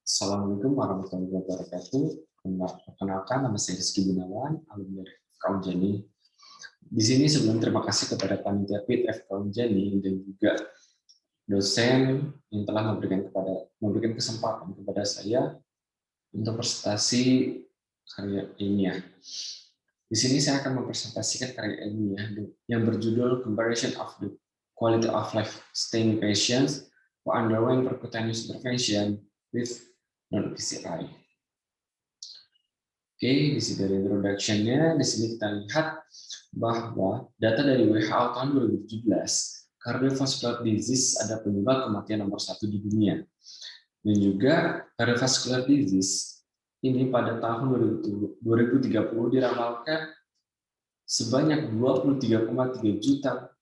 Assalamualaikum warahmatullahi wabarakatuh. Perkenalkan, nama saya Rizky Gunawan, alumni dari FK Unjani. Di sini sebelum terima kasih kepada panitia PIT FK Unjani dan juga dosen yang telah memberikan kesempatan kepada saya untuk presentasi karya ilmiah. Di sini saya akan mempresentasikan karya ilmiah yang berjudul Comparison of the Quality of Life STEMI Patients for Undergoing Percutaneous Intervention with non-PCI. Oke, di sini dari introduction-nya, di sini kita lihat bahwa data dari WHO tahun 2017, cardiovascular disease ada penyebab kematian nomor 1 di dunia. Dan juga cardiovascular disease ini pada tahun 2030 diramalkan sebanyak 23,3 juta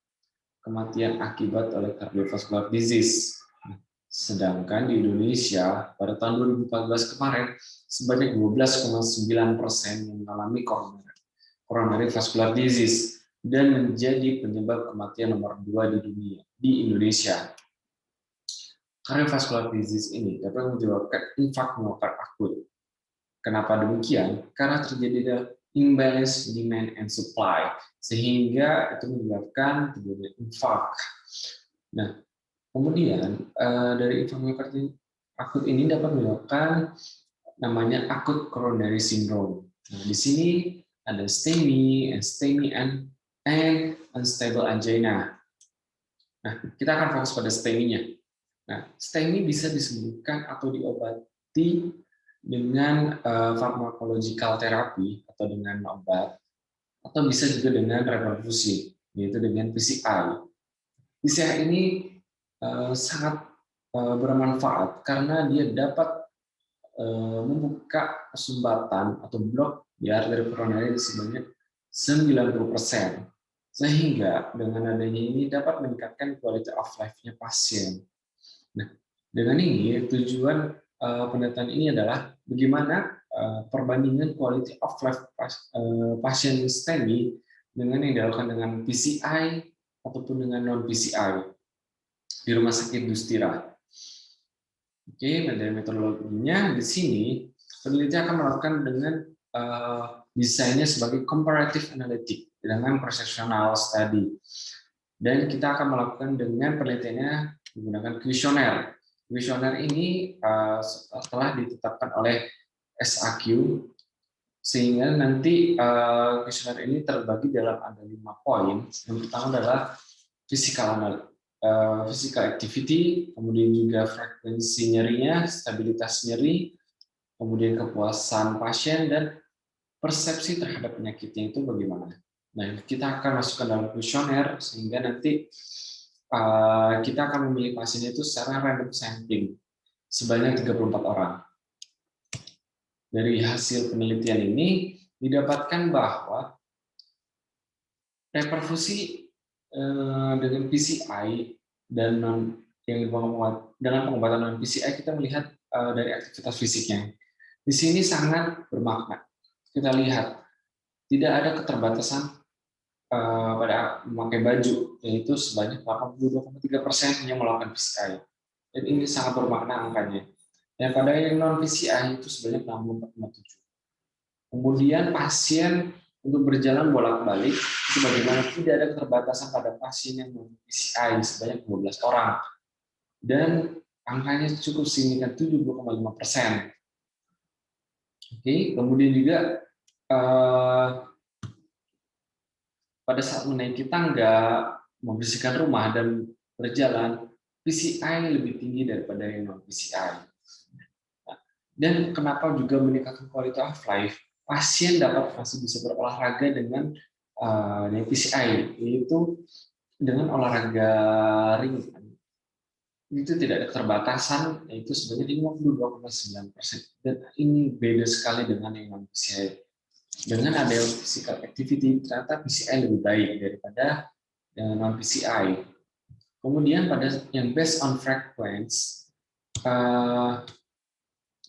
kematian akibat oleh cardiovascular disease. Sedangkan di Indonesia pada tahun 2014 kemarin sebanyak 12,9% yang mengalami coronary vascular disease dan menjadi penyebab kematian nomor 2 di dunia di Indonesia. Cardiovascular disease ini dapat menyebabkan infark miokard akut. Kenapa demikian? Karena terjadi imbalance demand and supply sehingga itu menyebabkan terjadi infark. Nah, kemudian dari infark miokard akut ini dapat menyebabkan namanya akut coronary syndrome. Nah, di sini ada STEMI, and unstable angina. Nah, kita akan fokus pada STEMI-nya. Nah, STEMI bisa disembuhkan atau diobati dengan pharmacological therapy atau dengan obat, atau bisa juga dengan reperfusi, yaitu dengan PCI. PCI ini sangat bermanfaat karena dia dapat membuka sumbatan atau blok di arteri koroner sebanyak 90%, sehingga dengan adanya ini dapat meningkatkan quality of life-nya pasien. Nah, dengan ini tujuan penelitian ini adalah bagaimana perbandingan quality of life pasien STEMI dengan yang dilakukan dengan PCI ataupun dengan non PCI di Rumah Sakit Dustira. Oke, dari metodologinya di sini peneliti akan melakukan dengan desainnya sebagai comparative analytic dengan persessional study, dan kita akan melakukan dengan penelitiannya menggunakan kuesioner. Kuesioner ini telah ditetapkan oleh SAQ, sehingga nanti kuesioner ini terbagi dalam ada 5 poin. Yang pertama adalah physical activity, kemudian juga frekuensi nyerinya, stabilitas nyeri, kemudian kepuasan pasien, dan persepsi terhadap penyakitnya itu bagaimana. Nah, kita akan masukkan dalam kuesioner sehingga nanti kita akan memilih pasien itu secara random sampling sebanyak 34 orang. Dari hasil penelitian ini didapatkan bahwa reperfusi dengan PCI dan dalam pengobatan non PCI kita melihat dari aktivitas fisiknya. Di sini sangat bermakna. Kita lihat tidak ada keterbatasan pada memakai baju, yaitu sebanyak 82,3% yang melakukan PCI. Dan ini sangat bermakna angkanya. Dan pada yang non PCI itu sebanyak 64,7. Kemudian pasien untuk berjalan bolak-balik itu bagaimana tidak ada keterbatasan pada pasien yang PCI sebanyak 12 orang, dan angkanya cukup signifikan 70,5%. Oke, kemudian juga pada saat menaiki tangga, membersihkan rumah dan berjalan, PCI lebih tinggi daripada yang non PCI. Dan kenapa juga meningkatkan quality of life? Pasien dapat masih bisa berolahraga dengan PCI, yaitu dengan olahraga ringan. Itu tidak ada keterbatasan, yaitu sebanyak 52,9%. Dan ini beda sekali dengan yang non PCI. Dengan ada physical activity, ternyata PCI lebih baik daripada non PCI. Kemudian pada yang based on frequency,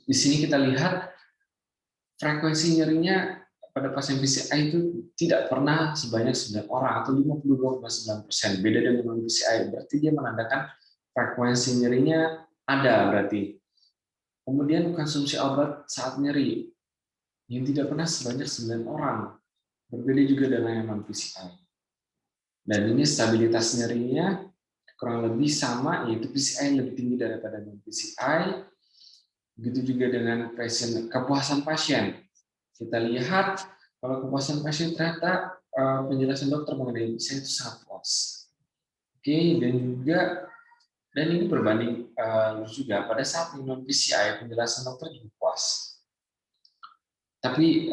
di sini kita lihat frekuensi nyerinya pada pasien PCI itu tidak pernah sebanyak 9 orang atau 52,9%. Beda dengan non PCI, berarti dia menandakan frekuensi nyerinya ada berarti. Kemudian konsumsi obat saat nyeri yang tidak pernah sebanyak 9 orang, berbeda juga dengan yang non-PCI. Dan ini stabilitas nyerinya kurang lebih sama, yaitu PCI lebih tinggi daripada non-PCI. Begitu juga dengan kepuasan pasien. Kita lihat kalau kepuasan pasien ternyata penjelasan dokter mengenai PCI itu sangat puas. Oke, dan ini berbanding juga pada saat non PCI penjelasan dokter juga puas. Tapi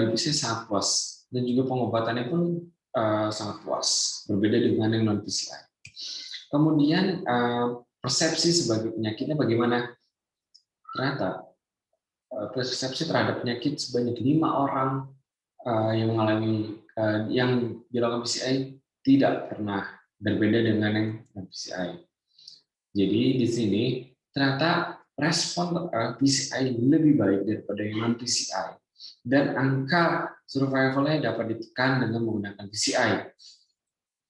di PCI sangat puas dan juga pengobatannya pun sangat puas, berbeda dengan yang non PCI. Kemudian persepsi sebagai penyakitnya bagaimana? Ternyata persepsi terhadap penyakit sebanyak 5 orang yang mengalami yang dilakukan PCI tidak pernah berbeda dengan yang non PCI. Jadi di sini ternyata respon PCI lebih baik daripada yang non PCI dan angka survivalnya dapat ditekan dengan menggunakan PCI.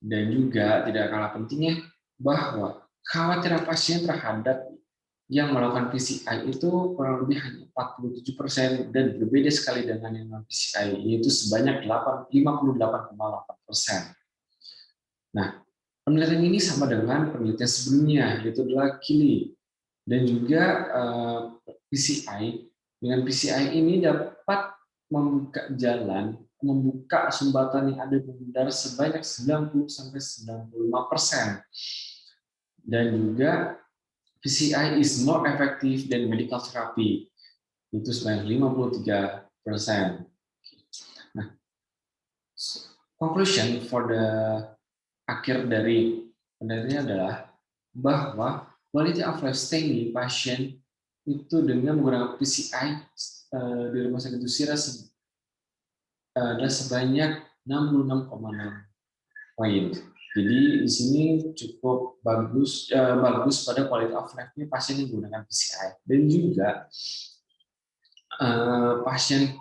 Dan juga tidak kalah pentingnya bahwa kekhawatiran pasien terhadap yang melakukan PCI itu kurang lebih hanya 47% dan berbeda sekali dengan yang non PCI, yaitu sebanyak 58,8%. Nah, penelitian ini sama dengan penelitian sebelumnya, yaitu adalah Kili. Dan juga PCI, dengan PCI ini dapat membuka jalan, membuka sumbatan yang ada di pembuluh sebanyak 90-95%. Dan juga PCI is more effective than medical therapy, itu sebanyak 53%. Nah, conclusion for the akhir dari penelitian adalah bahwa quality of life stay pasien itu dengan menggunakan PCI di rumah sakit Dusira ada sebanyak 66,6 poin. Jadi di sini cukup bagus pada quality of life-nya pasien yang menggunakan PCI. Dan juga pasien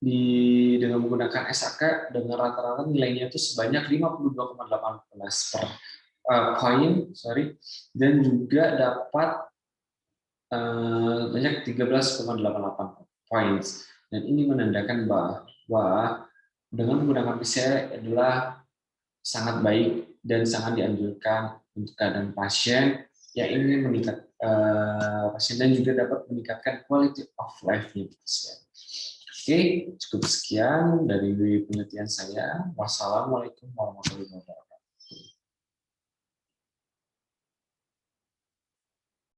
dengan menggunakan SAK dengan rata-rata nilainya itu sebanyak 52,18 per poin, dan juga dapat banyak 13,88 poin. Dan ini menandakan bahwa dengan menggunakan PCI adalah sangat baik dan sangat dianjurkan untuk keadaan pasien yang ingin meningkat pasien dan juga dapat meningkatkan quality of life-nya pasien. Oke, cukup sekian dari penelitian saya. Wassalamualaikum warahmatullahi wabarakatuh.